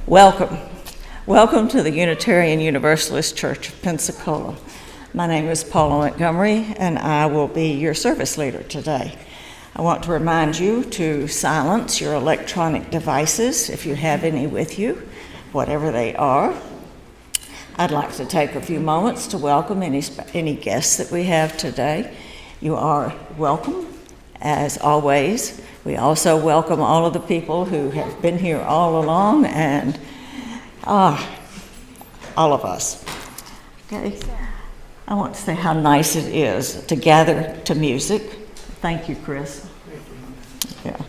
Welcome. Welcome to the Unitarian Universalist Church of Pensacola. My name is Paula Montgomery, and I will be your service leader today. I want to remind you to silence your electronic devices if you have any with you, whatever they are. I'd like to take a few moments to welcome any guests that we have today. You are welcome, as always. We also welcome all of the people who have been here all along, and all of us. Okay. I want to say how nice it is to gather to music. Thank you, Chris. Yeah.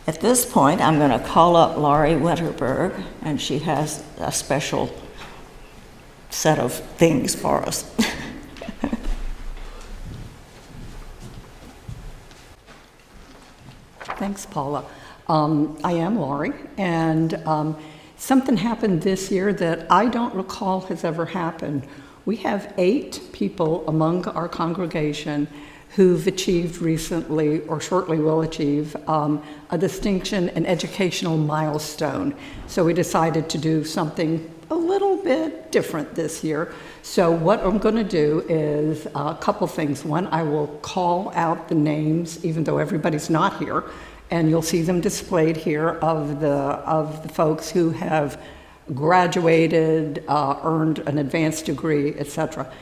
At this point, I'm going to call up Laurie Winterberg, and she has a special set of things for us. Thanks, Paula. I am Laurie, and something happened this year that I don't recall has ever happened. We have 8 people among our congregation who've achieved recently, or shortly will achieve, a distinction, an educational milestone. So we decided to do something a little bit different this year. So what I'm going to do is a couple things. One, I will call out the names, even though everybody's not here, and you'll see them displayed here of the folks who have graduated, earned an advanced degree, etc.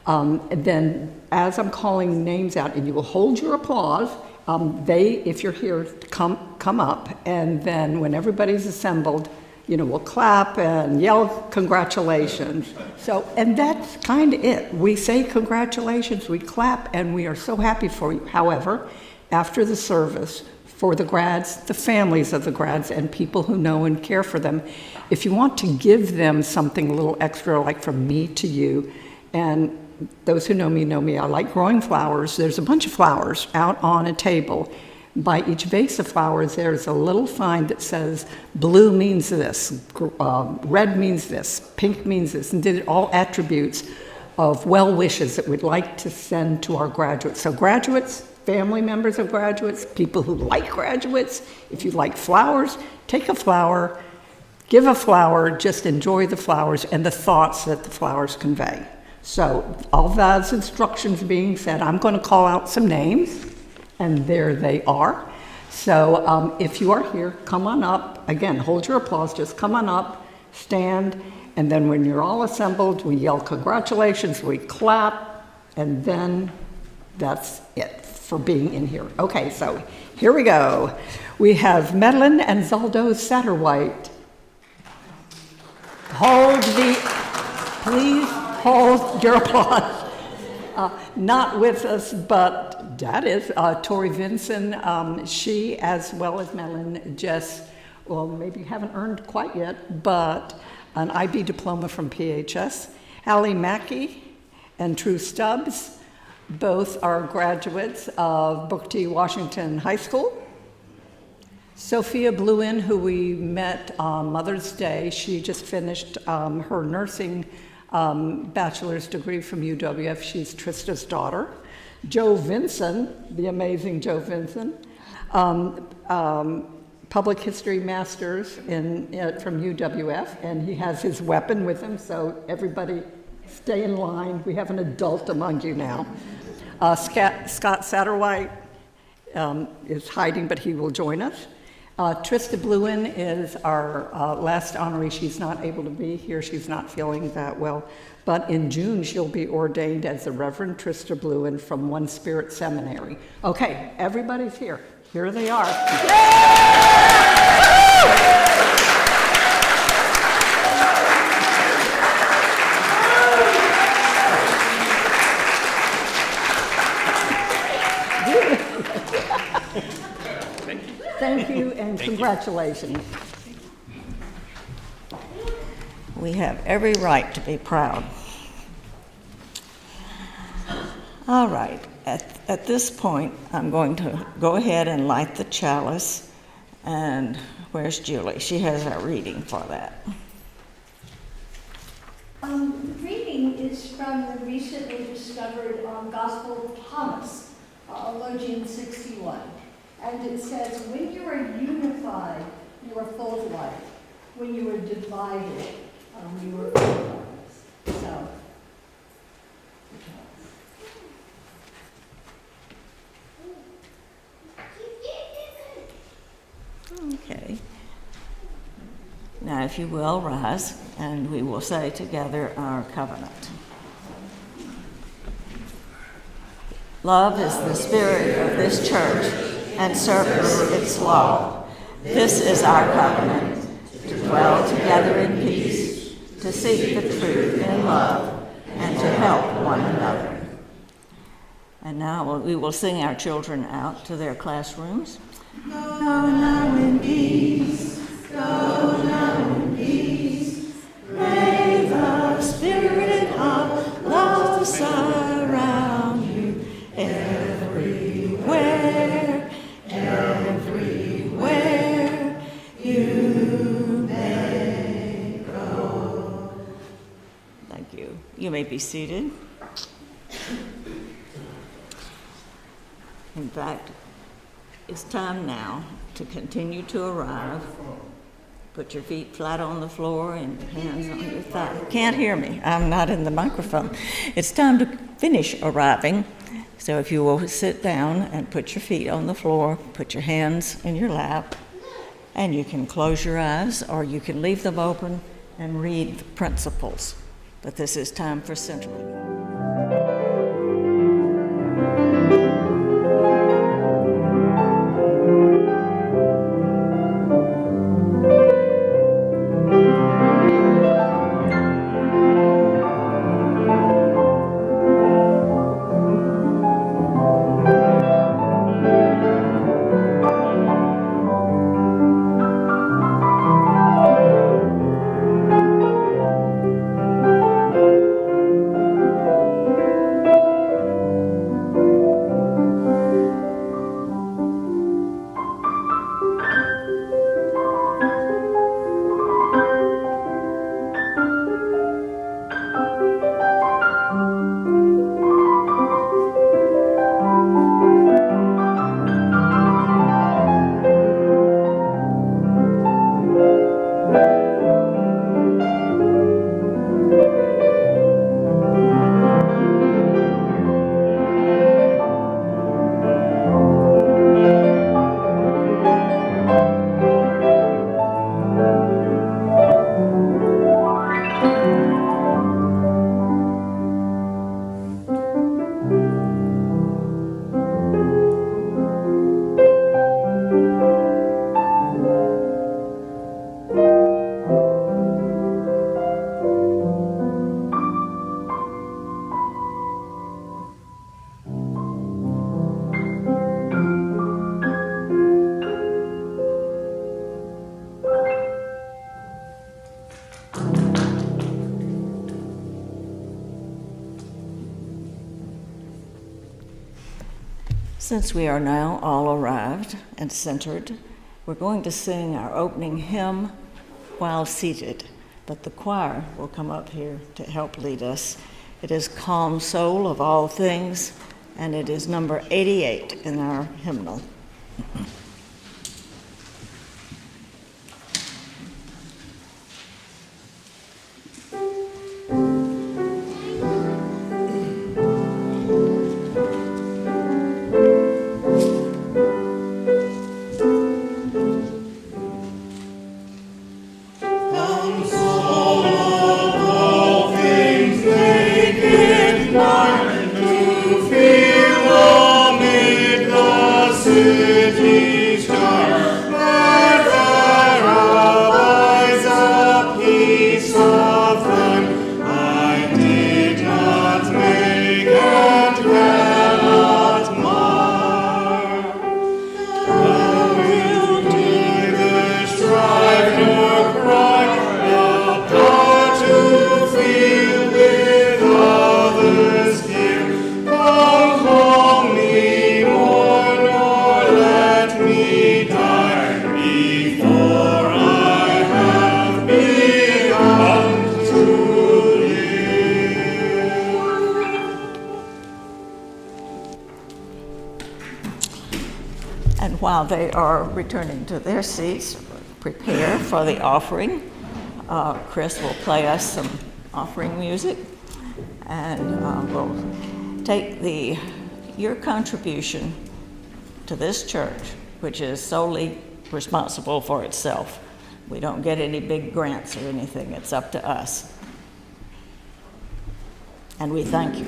And then, as I'm calling names out, and you will hold your applause, if you're here, come up, and then when everybody's assembled, we'll clap and yell congratulations. So, and that's kind of it. We say congratulations, we clap, and we are so happy for you. However, after the service, for the grads, the families of the grads, and people who know and care for them, if you want to give them something a little extra, like from me to you, and those who know me, I like growing flowers. There's a bunch of flowers out on a table. By each vase of flowers, there's a little sign that says, blue means this, red means this, pink means this, and did all attributes of well wishes that we'd like to send to our graduates. So graduates, family members of graduates, people who like graduates, if you like flowers, take a flower, give a flower, just enjoy the flowers and the thoughts that the flowers convey. So all those instructions being said, I'm going to call out some names. And there they are. So if you are here, come on up. Again, hold your applause. Just come on up, stand, and then when you're all assembled, we yell congratulations, we clap, and then that's it for being in here. Okay, so here we go. We have Madeline and Zaldo Satterwhite. Please hold your applause. Not with us, but that is Tori Vinson. She, as well as Madeline, maybe haven't earned quite yet, but an IB diploma from PHS. Hallie Mackey and True Stubbs, both are graduates of Booker T. Washington High School. Sophia Bluin, who we met on Mother's Day, she just finished her nursing bachelor's degree from UWF. She's Trista's daughter. Joe Vinson, the amazing Joe Vinson, public history master's from UWF, and he has his weapon with him, so everybody stay in line. We have an adult among you now. Scott Satterwhite is hiding, but he will join us. Trista Bluin is our last honoree. She's not able to be here. She's not feeling that well. But in June, she'll be ordained as the Reverend Trista Bluin from One Spirit Seminary. Okay, everybody's here. Here they are. Thank you and congratulations. We have every right to be proud. All right, at this point, I'm going to go ahead and light the chalice. And where's Julie? She has our reading for that. The reading is from the recently discovered Gospel of Thomas, Elogium 61. And it says, when you are unified, you are full of life. when you were divided, you were so. Okay. Now, if you will, rise, and we will say together our covenant. Love is the spirit of this church, and service its law. This is our covenant, to dwell together in peace, to seek the truth in love, and to help one another. And now we will sing our children out to their classrooms. Go now in peace, go now in peace. May the spirit of love surround you everywhere, everywhere you may go. Thank you. You may be seated. In fact, it's time now to continue to arrive. Put your feet flat on the floor and hands on your thighs. Can't hear me. I'm not in the microphone. It's time to finish arriving. So if you will sit down and put your feet on the floor, put your hands in your lap, and you can close your eyes or you can leave them open and read the principles. But this is time for centering. Since we are now all arrived and centered, we're going to sing our opening hymn while seated, but the choir will come up here to help lead us. It is Calm Soul of All Things, and it is number 88 in our hymnal. While they are returning to their seats, prepare for the offering. Chris will play us some offering music, and we'll take your contribution to this church, which is solely responsible for itself. We don't get any big grants or anything. It's up to us. And we thank you.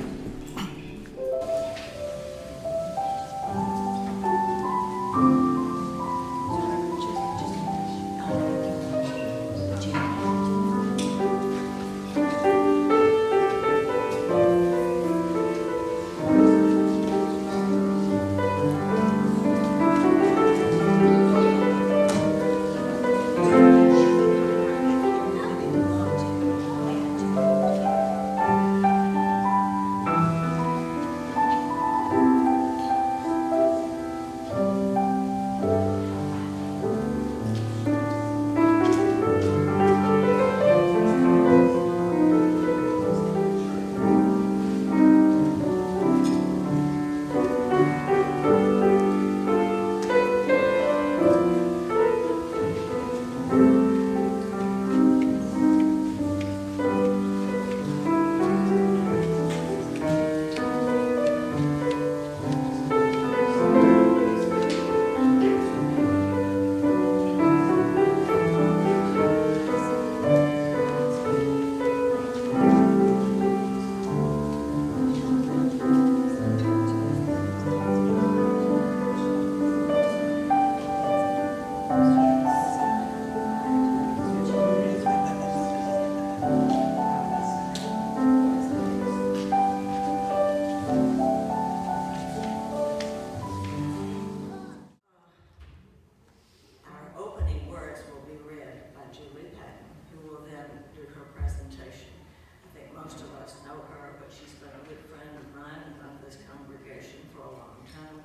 Julie Patton, who will then do her presentation. I think most of us know her, but she's been a good friend of mine and of this congregation for a long time.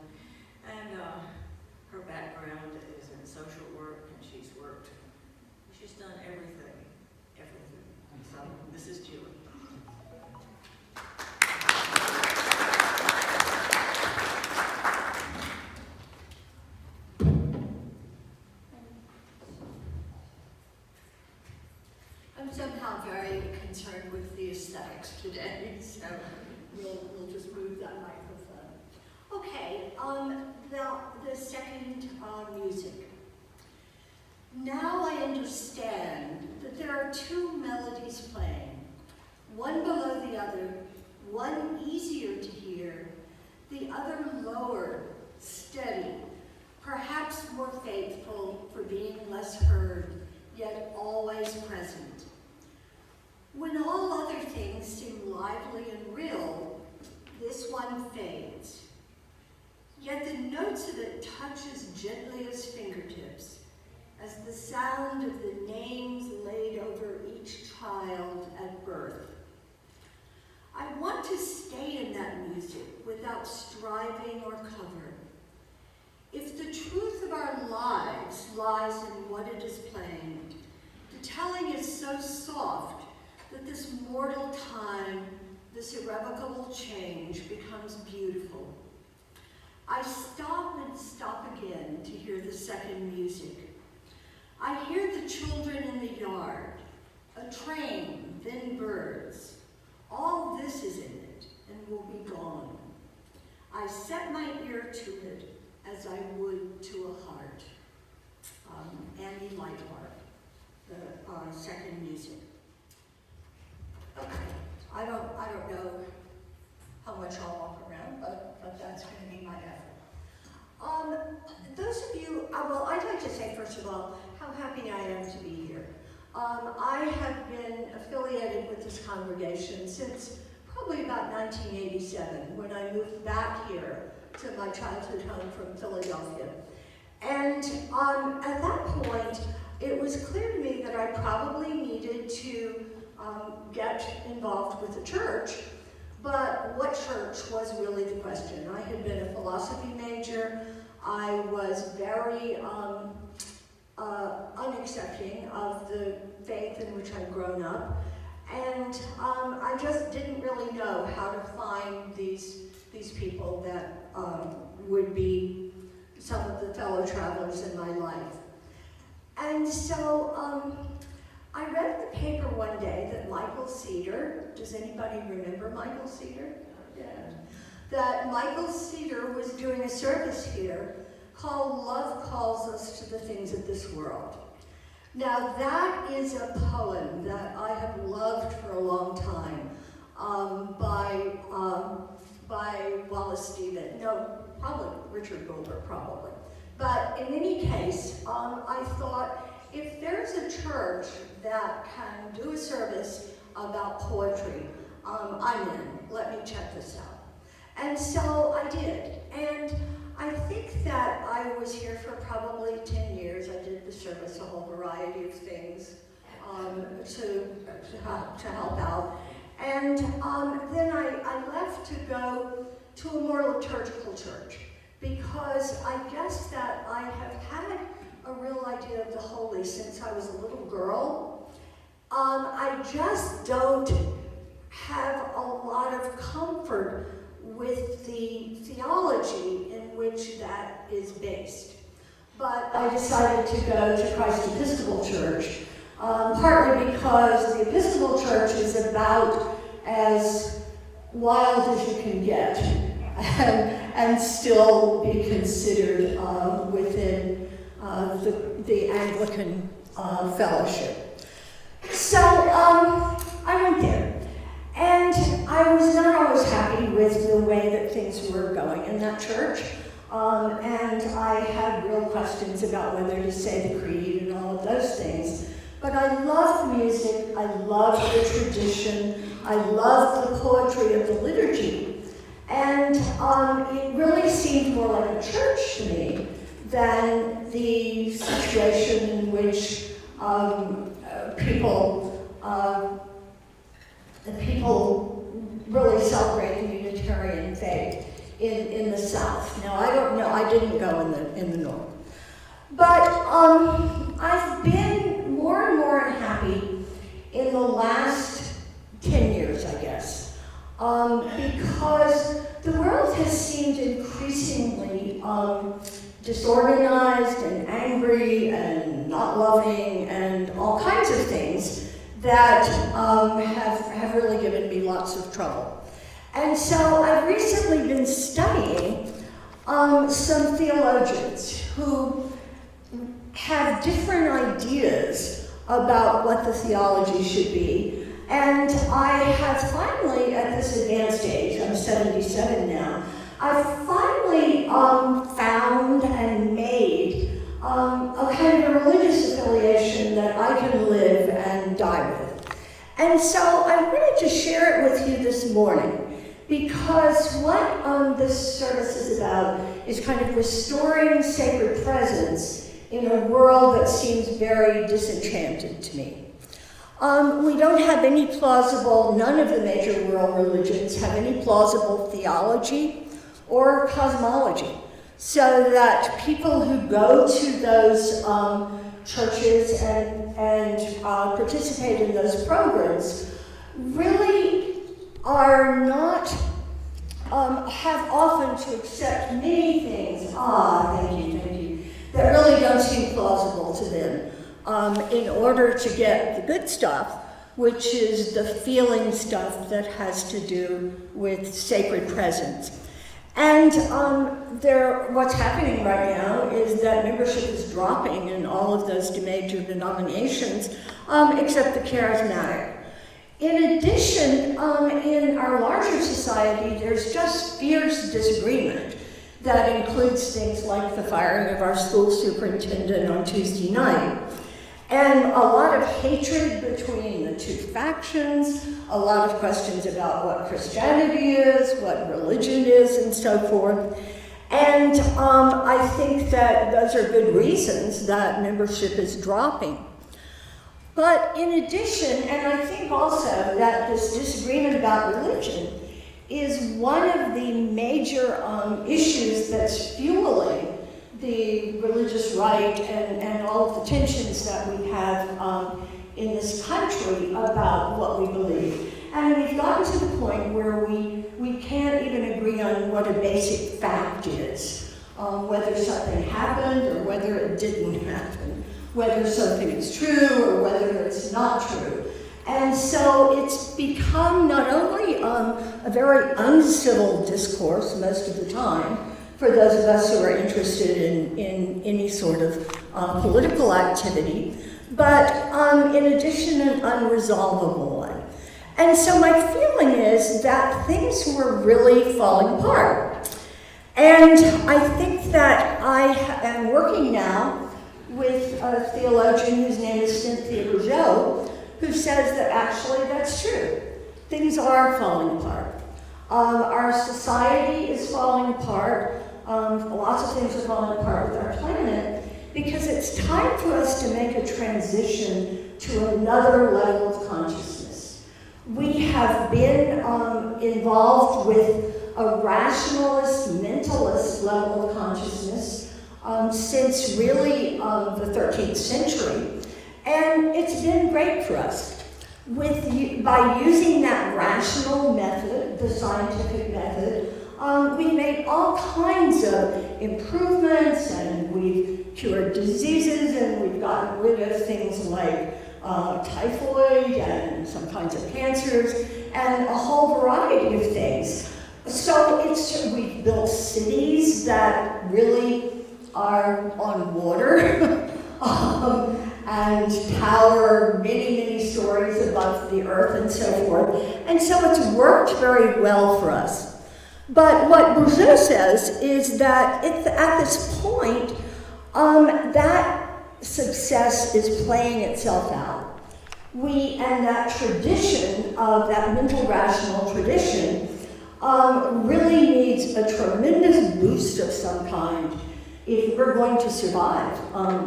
And her background is in social work, and she's done everything. So this is Julie. I'm somehow very concerned with the aesthetics today, so we'll just move that microphone. Okay, the second music. Now I understand that there are two melodies playing, one below the other, one easier to hear, the other lower, steady, perhaps more faithful for being less heard, yet always present. When all other things seem lively and real, this one fades. Yet the notes of it touch as gently as fingertips, as the sound of the names laid over each child at birth. I want to stay in that music without striving or cover. If the truth of our lives lies in what it is playing, the telling is so soft that this mortal time, this irrevocable change becomes beautiful. I stop and stop again to hear the second music. I hear the children in the yard, a train, then birds. All this is in it and will be gone. I set my ear to it as I would to a heart. Andy Lightheart, the second music. Okay, I don't know how much I'll walk around, but that's going to be my effort. Those of you, well, I'd like to say first of all how happy I am to be here. I have been affiliated with this congregation since probably about 1987, when I moved back here to my childhood home from Philadelphia. And at that point, it was clear to me that I probably needed to get involved with the church, but what church was really the question. I had been a philosophy major. I was very unaccepting of the faith in which I'd grown up, and I just didn't really know how to find these people that would be some of the fellow travelers in my life. And so I read in the paper one day that Michael Cedar, does anybody remember Michael Cedar? Yeah. That Michael Cedar was doing a service here called Love Calls Us to the Things of This World. Now that is a poem that I have loved for a long time by Wallace Stevens. No, probably Richard Goldberg, probably. But in any case, I thought if there's a church that can do a service about poetry, I'm in. Let me check this out. And so I did. And I think that I was here for probably 10 years. I did the service, a whole variety of things to help out. And then I left to go to a more liturgical church because I guess that I have had a real idea of the holy since I was a little girl. I just don't have a lot of comfort with the theology in which that is based. But I decided to go to Christ Episcopal Church, partly because the Episcopal Church is about as wild as you can get and still be considered within the Anglican fellowship. So I went there. And I was not always happy with the way that things were going in that church. And I had real questions about whether to say the creed and all of those things. But I loved music, I loved the tradition, I loved the poetry of the liturgy. And it really seemed more like a church to me than the situation in which people really celebrate the Unitarian faith in the South. Now, I don't know, I didn't go in the North. But I've been more and more unhappy in the last 10 years, I guess, because the world has seemed increasingly disorganized and angry and not loving and all kinds of things that have really given me lots of trouble. And so I've recently been studying some theologians who have different ideas about what the theology should be. And I have finally, at this advanced age, I'm 77 now, I've finally found and made a kind of a religious affiliation that I can live and die with. And so I wanted to share it with you this morning because what this service is about is kind of restoring sacred presence in a world that seems very disenchanted to me. We don't have any plausible, none of the major world religions have any plausible theology or cosmology, so that people who go to those churches and participate in those programs really are not, have often to accept many things, thank you, that really don't seem plausible to them in order to get the good stuff, which is the feeling stuff that has to do with sacred presence. And what's happening right now is that membership is dropping in all of those major denominations, except the charismatic. In addition, in our larger society, there's just fierce disagreement that includes things like the firing of our school superintendent on Tuesday night, and a lot of hatred between the two factions, a lot of questions about what Christianity is, what religion is, and so forth. And I think that those are good reasons that membership is dropping. But in addition, and I think also that this disagreement about religion is one of the major issues that's fueling the religious right and all of the tensions that we have in this country about what we believe. And we've gotten to the point where we can't even agree on what a basic fact is, whether something happened or whether it didn't happen. whether something is true or whether it's not true. And so it's become not only a very uncivil discourse most of the time for those of us who are interested in any sort of political activity, but in addition, an unresolvable one. And so my feeling is that things were really falling apart. And I think that I am working now with a theologian whose name is Cynthia Bourgeault, who says that actually that's true. Things are falling apart. Our society is falling apart. Lots of things are falling apart with our planet because it's time for us to make a transition to another level of consciousness. We have been involved with a rationalist, mentalist level of consciousness since really the 13th century. And it's been great for us. By using that rational method, the scientific method, we've made all kinds of improvements, and we've cured diseases, and we've gotten rid of things like typhoid and some kinds of cancers, and a whole variety of things. So we've built cities that really are on water and tower many, many stories above the earth and so forth. And so it's worked very well for us. But what Bourgeault says is that at this point, that success is playing itself out. And that tradition of that mental rational tradition really needs a tremendous boost of some kind if we're going to survive,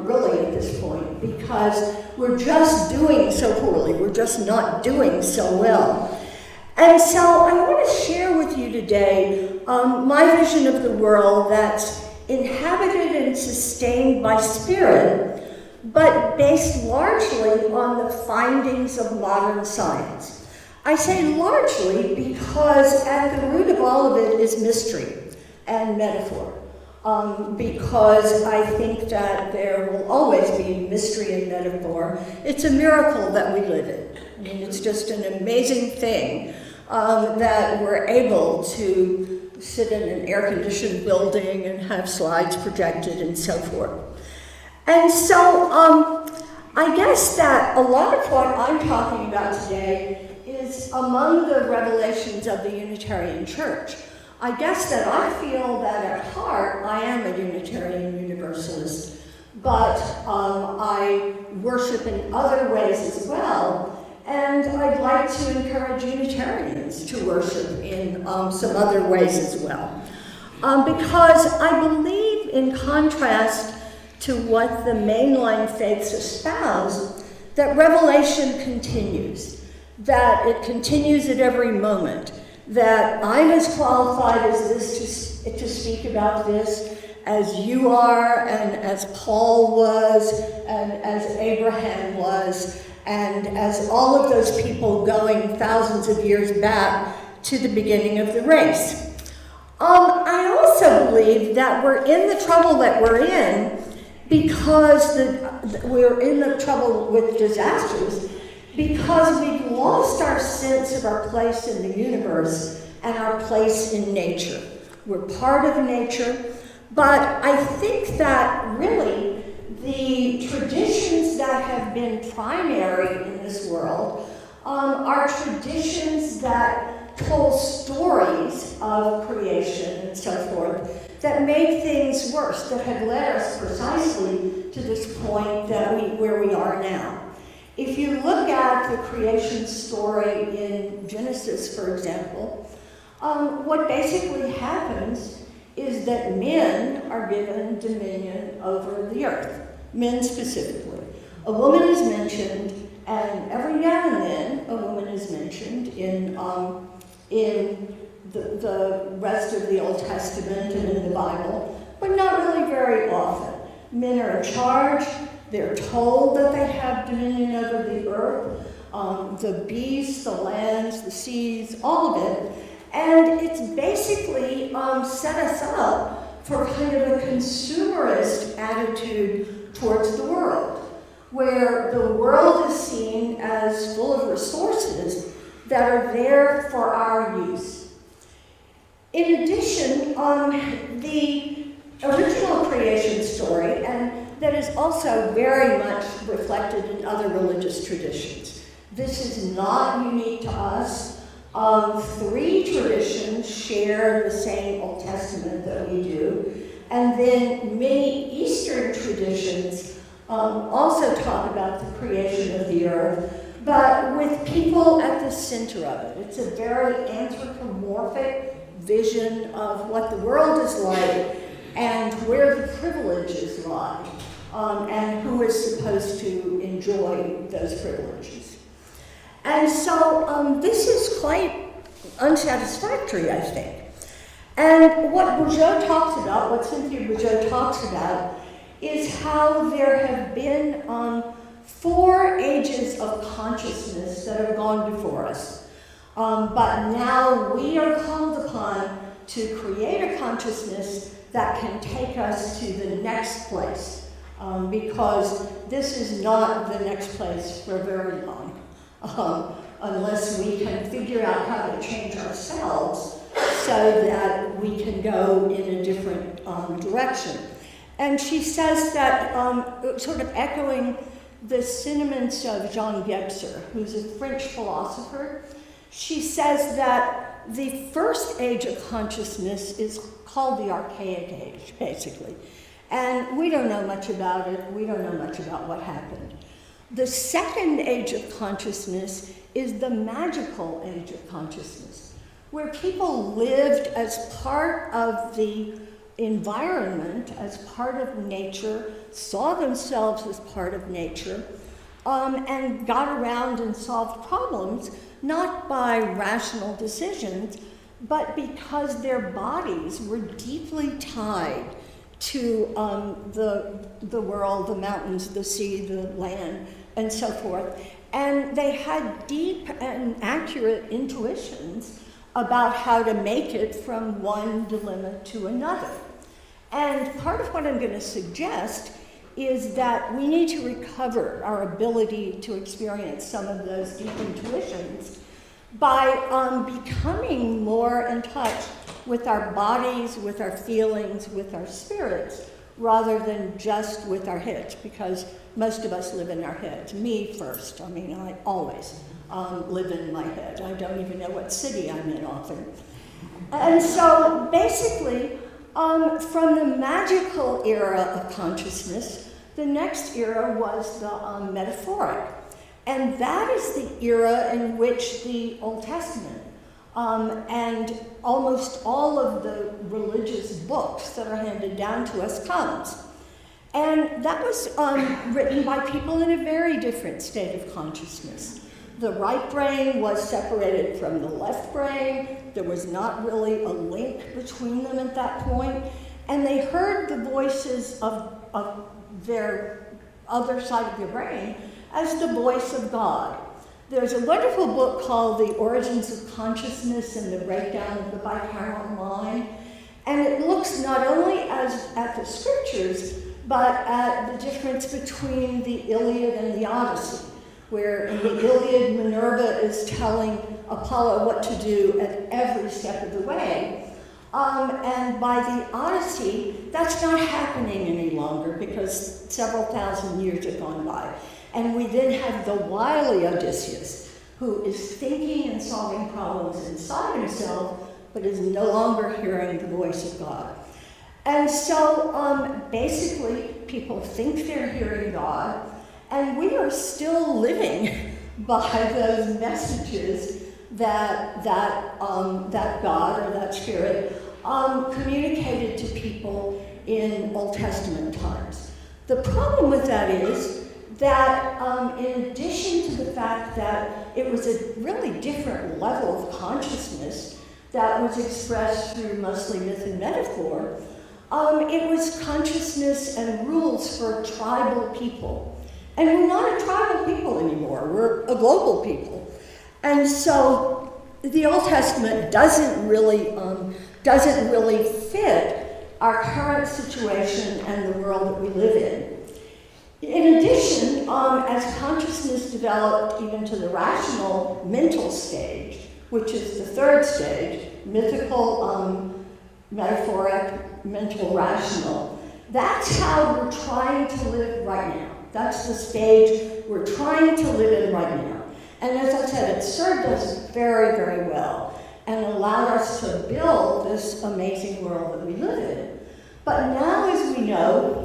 really at this point, because we're just doing so poorly. We're just not doing so well. And so I want to share with you today my vision of the world that's inhabited and sustained by spirit, but based largely on the findings of modern science. I say largely because at the root of all of it is mystery and metaphor. Because I think that there will always be mystery and metaphor. It's a miracle that we live in. I mean, it's just an amazing thing that we're able to sit in an air-conditioned building and have slides projected and so forth. And so I guess that a lot of what I'm talking about today is among the revelations of the Unitarian Church. I guess that I feel that at heart I am a Unitarian Universalist, but I worship in other ways as well, and I'd like to encourage Unitarians to worship in some other ways as well. Because I believe, in contrast to what the mainline faiths espouse, that revelation continues, that it continues at every moment, that I'm as qualified as this to speak about this as you are, and as Paul was, and as Abraham was, and as all of those people going thousands of years back to the beginning of the race. I also believe that we're in the trouble that we're in because we're in the trouble with disasters because we've lost our sense of our place in the universe and our place in nature. We're part of nature, but I think that really the traditions that have been primary in this world are traditions that told stories of creation and so forth that made things worse, that had led us precisely to this point where we are now. If you look at the creation story in Genesis, for example, what basically happens is that men are given dominion over the earth, men specifically. A woman is mentioned, and every now and then a woman is mentioned in the rest of the Old Testament and in the Bible, but not really very often. Men are in charge. They're told that they have dominion over the earth, the beasts, the lands, the seas, all of it. And it's basically set us up for kind of a consumerist attitude towards the world. where the world is seen as full of resources that are there for our use. In addition, the original creation story, and that is also very much reflected in other religious traditions. This is not unique to us. Three traditions share the same Old Testament that we do, and then many Eastern traditions also talk about the creation of the earth, but with people at the center of it. It's a very anthropomorphic vision of what the world is like and where the privileges lie, and who is supposed to enjoy those privileges. And so this is quite unsatisfactory, I think. And what Bourgeot talks about, what Cynthia Bourgeot talks about, is how there have been 4 ages of consciousness that have gone before us. But now we are called upon to create a consciousness that can take us to the next place, because this is not the next place for very long, unless we can figure out how to change ourselves so that we can go in a different direction. And she says that, sort of echoing the sentiments of Jean Gebser, who's a French philosopher, she says that the first age of consciousness is called the archaic age, basically. And we don't know much about it. We don't know much about what happened. The second age of consciousness is the magical age of consciousness, where people lived as part of the environment, as part of nature, saw themselves as part of nature, and got around and solved problems, not by rational decisions, but because their bodies were deeply tied to the world, the mountains, the sea, the land, and so forth. And they had deep and accurate intuitions about how to make it from one dilemma to another. And part of what I'm going to suggest is that we need to recover our ability to experience some of those deep intuitions by becoming more in touch with our bodies, with our feelings, with our spirits, rather than just with our heads, because most of us live in our heads. Me first. I mean, I always live in my head. I don't even know what city I'm in often. And so basically, from the magical era of consciousness, the next era was the metaphoric. And that is the era in which the Old Testament and almost all of the religious books that are handed down to us comes. And that was written by people in a very different state of consciousness. The right brain was separated from the left brain. There was not really a link between them at that point. And they heard the voices of their other side of their brain as the voice of God. There's a wonderful book called The Origins of Consciousness and the Breakdown of the Bicameral Mind. And it looks not only at the scriptures, but at the difference between the Iliad and the Odyssey, where in the Iliad, Minerva is telling Apollo what to do at every step of the way. And by the Odyssey, that's not happening any longer because several thousand years have gone by. And we then have the wily Odysseus, who is thinking and solving problems inside himself, but is no longer hearing the voice of God. And so basically, people think they're hearing God, and we are still living by those messages that God or that Spirit communicated to people in Old Testament times. The problem with that is that in addition to the fact that it was a really different level of consciousness that was expressed through mostly myth and metaphor, it was consciousness and rules for tribal people. And we're not a tribal people anymore, we're a global people. And so the Old Testament doesn't really fit our current situation and the world that we live in. In addition, as consciousness developed even to the rational mental stage, which is the third stage, mythical, metaphoric, mental, rational, that's how we're trying to live right now. That's the stage we're trying to live in right now. And as I said, it served us very, very well and allowed us to build this amazing world that we live in. But now, as we know,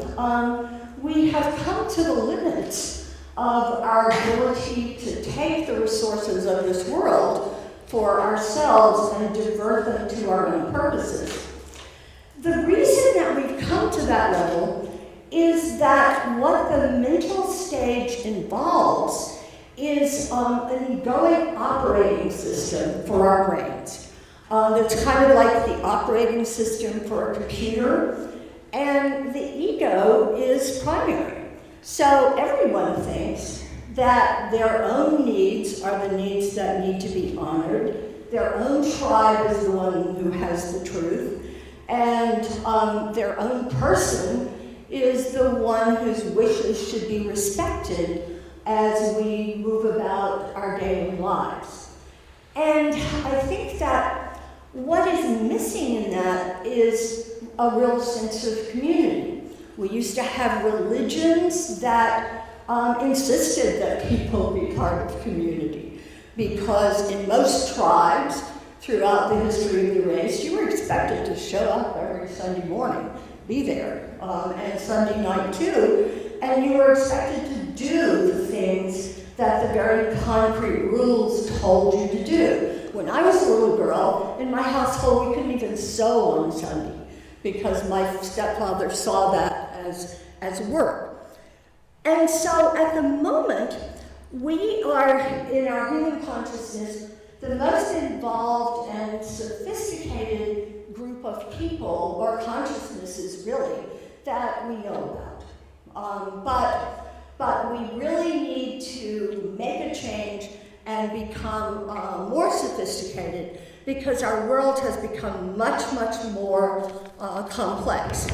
we have come to the limits of our ability to take the resources of this world for ourselves and divert them to our own purposes. The reason that we've come to that level is that what the mental stage involves is an egoic operating system for our brains. It's kind of like the operating system for a computer, and the ego is primary. So everyone thinks that their own needs are the needs that need to be honored, their own tribe is the one who has the truth, and their own person is the one whose wishes should be respected as we move about our daily lives. And I think that what is missing in that is a real sense of community. We used to have religions that insisted that people be part of community, because in most tribes throughout the history of the race, you were expected to show up every Sunday morning, be there, and Sunday night too, and you were expected to do the things that the very concrete rules told you to do. When I was a little girl, in my household, we couldn't even sew on Sunday because my stepfather saw that as work. And so at the moment, we are, in our human consciousness, the most involved and sophisticated group of people, or consciousnesses really, that we know about. But we really need to make a change and become more sophisticated, because our world has become much, much more complex.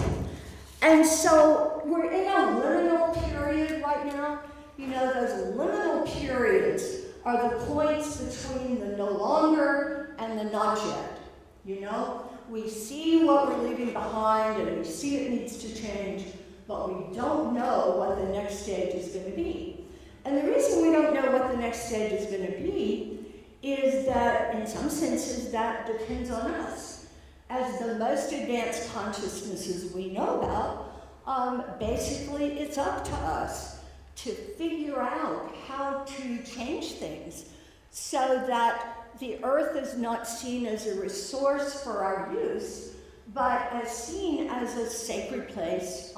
And so we're in a liminal period right now. You know, those liminal periods are the points between the no longer and the not yet. You know, we see what we're leaving behind and we see it needs to change, but we don't know what the next stage is going to be. And the reason we don't know what the next stage is going to be is that, in some senses, that depends on us. As the most advanced consciousnesses we know about, basically it's up to us to figure out how to change things so that the earth is not seen as a resource for our use, but as seen as a sacred place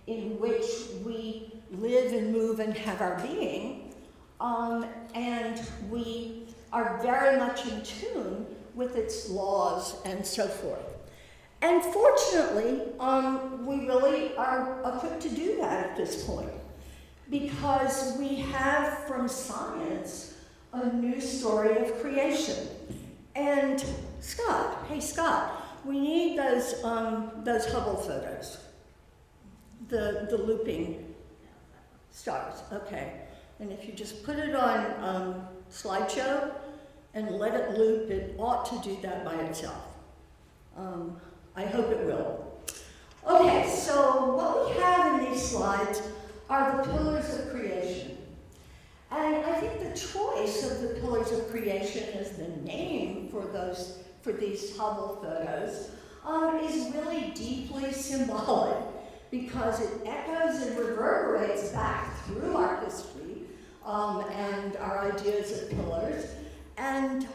in which we live and move and have our being, and we are very much in tune with its laws and so forth. And fortunately, we really are equipped to do that at this point, because we have from science a new story of creation. And Scott, hey Scott, we need those Hubble photos, the looping stars, okay. And if you just put it on slideshow and let it loop, it ought to do that by itself. I hope it will. Okay, so what we have in these slides are the pillars of creation. And I think the choice of the pillars of creation as the name for these Hubble photos is really deeply symbolic, because it echoes and reverberates back through our history and our ideas of pillars, and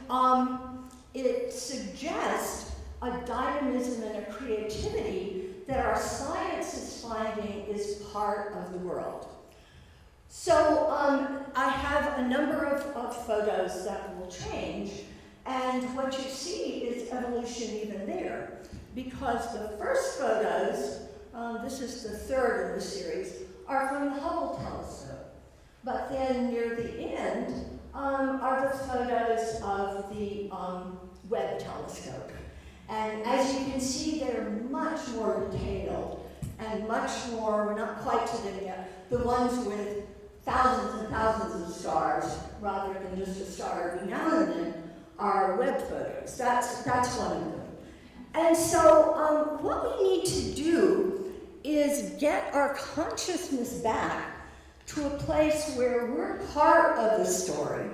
it suggests a dynamism and a creativity that our science is finding is part of the world. So I have a number of photos that will change, and what you see is evolution even there, because the first photos, this is the third in the series, are from the Hubble telescope. But then near the end are the photos of the Webb telescope. And as you can see, they're much more detailed and much more, we're not quite to them yet, the ones with thousands and thousands of stars, rather than just a star every now and then, are web photos. That's one of them. And so what we need to do is get our consciousness back to a place where we're part of the story,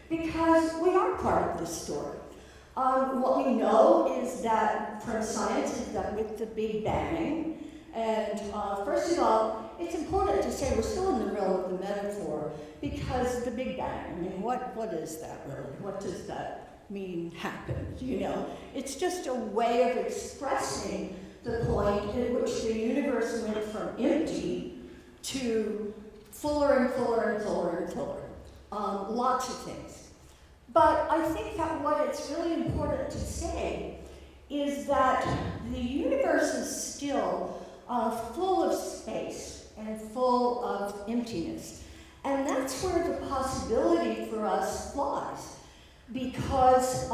because we are part of the story. What we know is that from science is that with the Big Bang, and first of all, it's important to say we're still in the realm of the metaphor, because the Big Bang, I mean, what is that really? What does that mean happened? You know, it's just a way of expressing the point in which the universe went from empty to fuller and fuller and fuller and fuller. Lots of things. But I think that what it's really important to say is that the universe is still full of space and full of emptiness. And that's where the possibility for us lies, because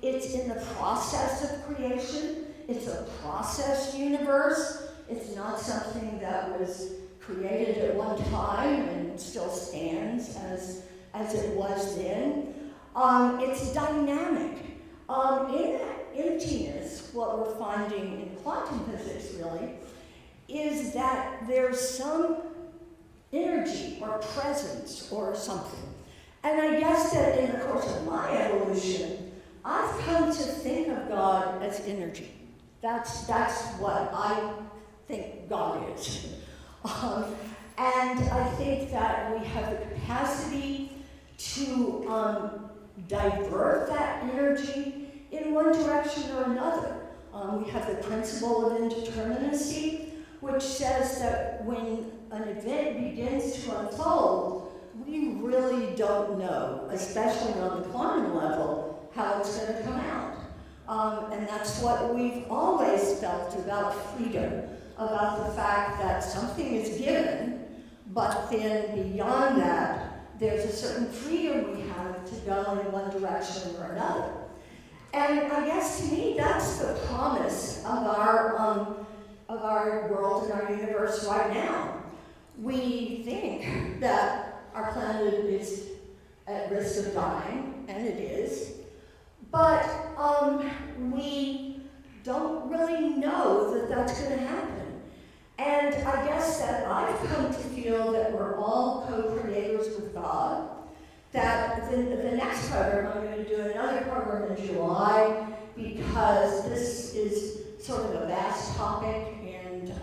it's in the process of creation. It's a process universe. It's not something that was created at one time and still stands as it was then. It's dynamic. In that emptiness, what we're finding in quantum physics really is that there's some energy or presence or something. And I guess that in the course of my evolution, I've come to think of God as energy. That's what I think God is. And I think that we have the capacity to divert that energy in one direction or another. We have the principle of indeterminacy, which says that when an event begins to unfold, we really don't know, especially on the quantum level, how it's going to come out. And that's what we've always felt about freedom, about the fact that something is given, but then beyond that, there's a certain freedom we have to go in one direction or another. And I guess to me, that's the promise of our world and our universe right now. We think that our planet is at risk of dying, and it is, but we don't really know that that's going to happen. And I guess that I've come to feel that we're all co-creators with God, that the next program, I'm going to do another program in July, because this is sort of a vast topic, and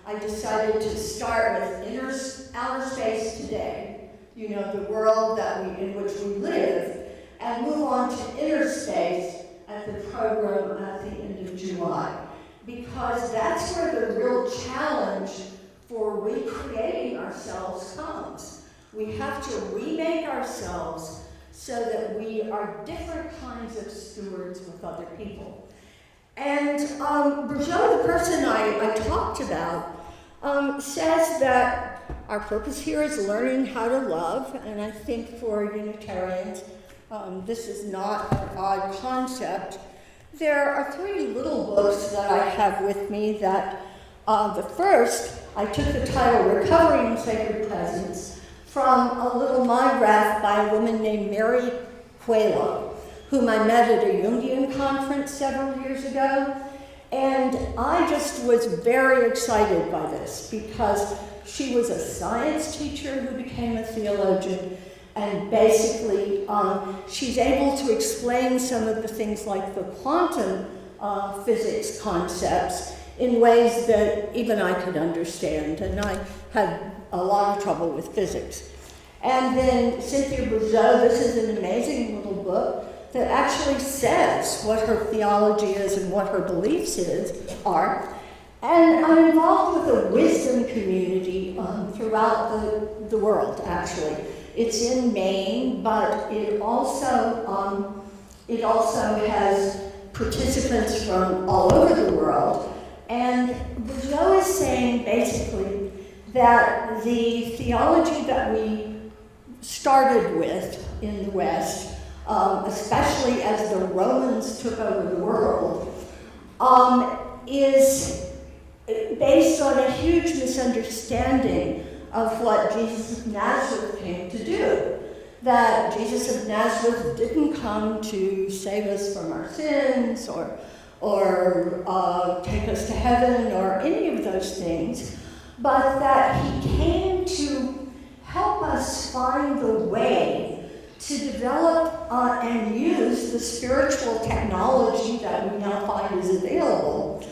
I decided to start with outer space today, you know, the world in which we live, and move on to inner space at the program at the end of July. Because that's where the real challenge for recreating ourselves comes. We have to remake ourselves so that we are different kinds of stewards with other people. And Bourgeois, the person I talked about, says that our purpose here is learning how to love, and I think for Unitarians, this is not an odd concept. There are 3 little books that I have with me that, the first, I took the title Recovering Sacred Presence from a little monograph by a woman named Mary Coelho, whom I met at a Jungian conference several years ago. And I just was very excited by this because she was a science teacher who became a theologian. And basically, she's able to explain some of the things like the quantum physics concepts in ways that even I could understand. And I had a lot of trouble with physics. And then Cynthia Bourgeois, this is an amazing little book that actually says what her theology is and what her beliefs are. And I'm involved with a wisdom community throughout the world, actually. It's in Maine, but it also has participants from all over the world. And Bourgeois is saying basically that the theology that we started with in the West, especially as the Romans took over the world, is based on a huge misunderstanding of what Jesus of Nazareth came to do. That Jesus of Nazareth didn't come to save us from our sins or take us to heaven or any of those things, but that he came to help us find the way to develop and use the spiritual technology that we now find is available,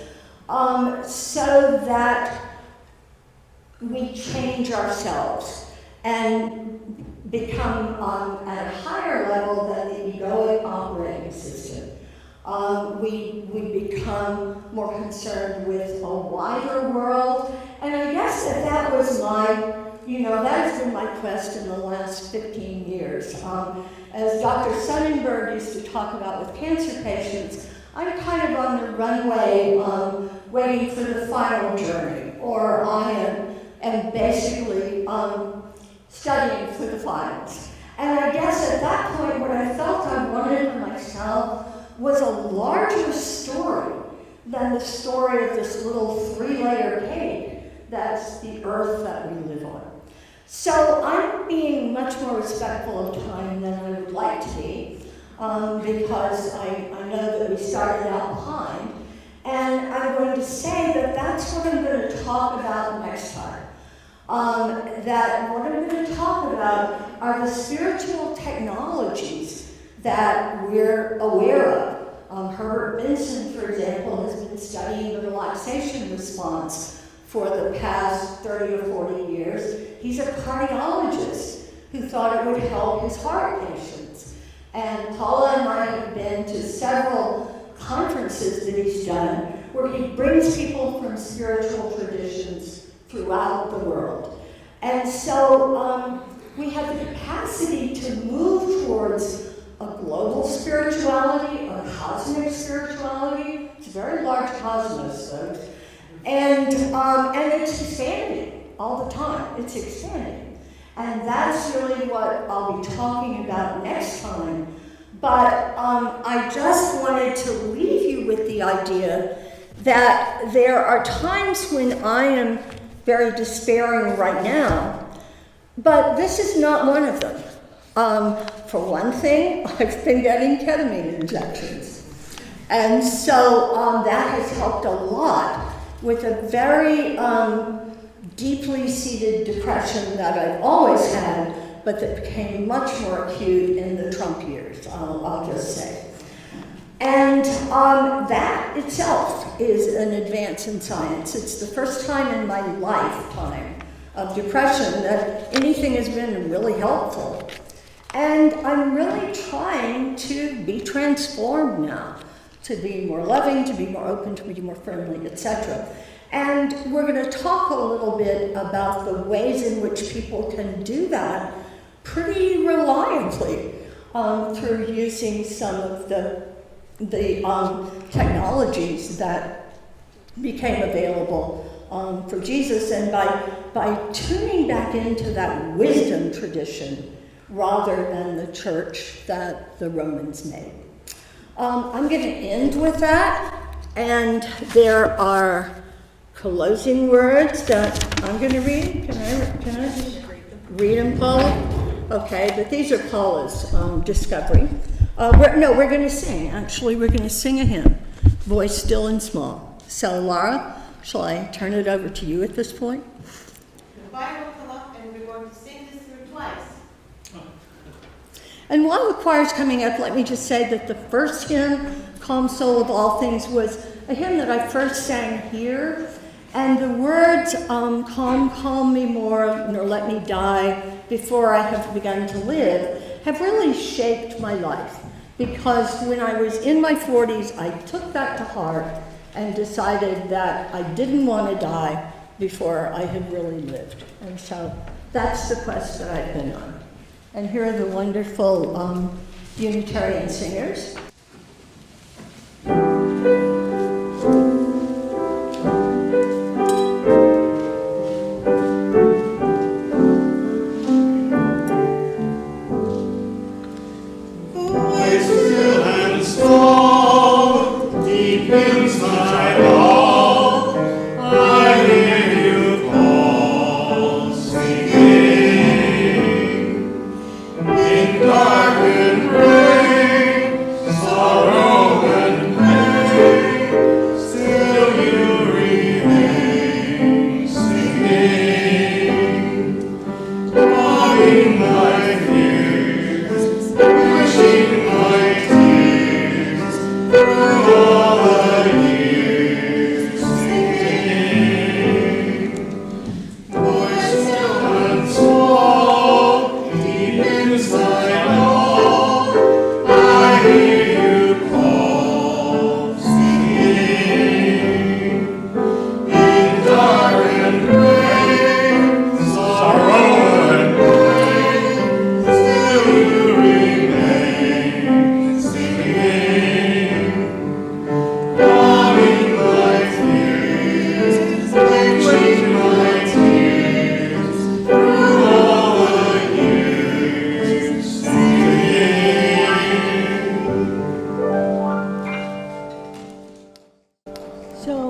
so that we change ourselves and become at a higher level than the egoic operating system. We become more concerned with a wider world, and I guess that was my, that has been my quest in the last 15 years. As Dr. Sonnenberg used to talk about with cancer patients, I'm kind of on the runway waiting for the final journey, or I am basically studying for the finals. And I guess at that point what I felt I wanted for myself was a larger story than the story of this little 3-layer cake that's the earth that we live on. So I'm being much more respectful of time than I would like to be, because I know that we started out behind. And I'm going to say that that's what I'm going to talk about next time. That what I'm going to talk about are the spiritual technologies that we're aware of. Herbert Benson, for example, has been studying the relaxation response for the past 30 or 40 years. He's a cardiologist who thought it would help his heart patients. And Paula and I have been to several conferences that he's done where he brings people from spiritual traditions throughout the world. And so we have the capacity to move towards a global spirituality, a cosmic spirituality. It's a very large cosmos, folks. And it's expanding all the time. It's expanding. And that's really what I'll be talking about next time. But I just wanted to leave you with the idea that there are times when I am very despairing right now, but this is not one of them. For one thing, I've been getting ketamine injections. And so that has helped a lot with a very deeply seated depression that I've always had, but that became much more acute in the Trump years, I'll just say. And that itself is an advance in science. It's the first time in my lifetime of depression that anything has been really helpful. And I'm really trying to be transformed now, to be more loving, to be more open, to be more friendly, etc. And we're going to talk a little bit about the ways in which people can do that pretty reliably through using some of the technologies that became available for Jesus, and by tuning back into that wisdom tradition rather than the church that the Romans made. I'm going to end with that, and there are closing words that I'm going to read. Can I just read them, Paula? Okay, but these are Paula's discovery. We're going to sing. Actually, we're going to sing a hymn, voice still and small. So, Laura, shall I turn it over to you at this point? The choir will come up and we're going to sing this through twice. And while the choir's coming up, let me just say that the first hymn, Calm Soul of All Things, was a hymn that I first sang here. And the words, calm me more, nor let me die before I have begun to live, have really shaped my life. Because when I was in my 40s, I took that to heart and decided that I didn't want to die before I had really lived. And so that's the quest that I've been on. And here are the wonderful Unitarian singers. Deep inside all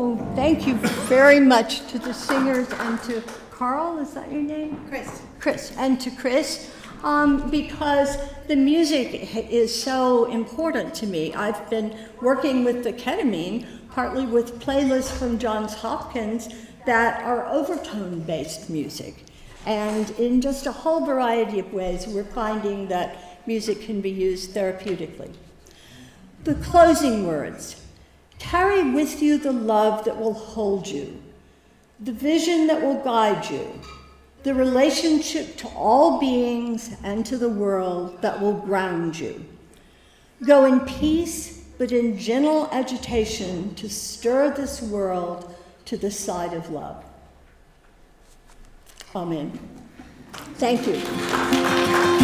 So thank you very much to the singers and to Carl, is that your name? Chris. Chris, and to Chris, because the music is so important to me. I've been working with the ketamine, partly with playlists from Johns Hopkins that are overtone-based music. And in just a whole variety of ways, we're finding that music can be used therapeutically. The closing words. Carry with you the love that will hold you, the vision that will guide you, the relationship to all beings and to the world that will ground you. Go in peace, but in gentle agitation to stir this world to the side of love. Amen. Thank you.